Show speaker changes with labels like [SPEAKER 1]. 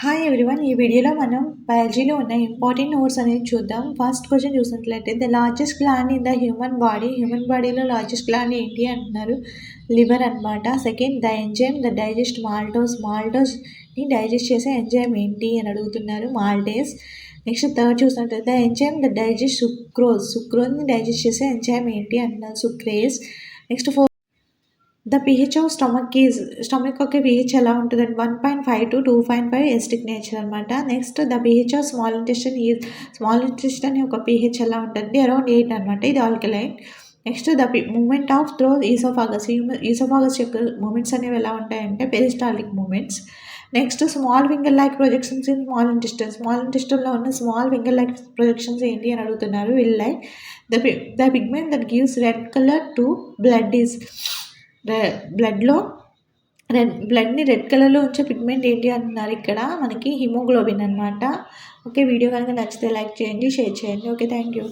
[SPEAKER 1] Hi everyone. ఈ వీడియోలో మనం బయాలజీలో ఉన్న ఇంపార్టెంట్ నోట్స్ అనేది చూద్దాం. ఫస్ట్ క్వశ్చన్ చూసినట్లయితే the largest gland in the human బాడీలో లార్జెస్ట్ గ్లాండ్ ఏంటి అంటున్నారు. లివర్ అనమాట. Second, the enzyme the digest మాల్టోస్ని డైజెస్ట్ చేసే ఎంజైమ్ ఏంటి అని అడుగుతున్నారు. మాల్టేస్. నెక్స్ట్ థర్డ్ చూసినట్లయితే ద ఎంజైమ్ ద డైజెస్ట్ సుక్రోజ్ని డైజెస్ట్ చేసే ఎంజైమ్ ఏంటి అంటున్నారు. Sucrase. Next the pH of stomach యొక్క పిహెచ్ ఎలా ఉంటుందండి? 1.5 to 2.5 ఎసిడిక్ నేచర్ అనమాట. Next the pH of small intestine యొక్క పిహెచ్ ఎలా ఉంటుంది? అరౌండ్ 8 అనమాట. ఇది alkaline. Next the movement of throw oesophagus యొక్క మూమెంట్స్ అనేవి ఎలా ఉంటాయంటే peristaltic movements. Next small finger like projections in small ఇంటెస్టైన్లో ఉన్న స్మాల్ ఫింగర్ లైక్ ప్రొజెక్షన్స్ ఏంటి అని అడుగుతున్నారు. Villi like the pigment that gives red colour to blood is బ్లడ్ని రెడ్ కలర్లో ఉంచే పిగ్మెంట్ ఏంటి అంటున్నారు. ఇక్కడ మనకి హిమోగ్లోబిన్ అనమాట. ఓకే, వీడియో కనుక నచ్చితే లైక్ చేయండి, షేర్ చేయండి. Okay, thank you.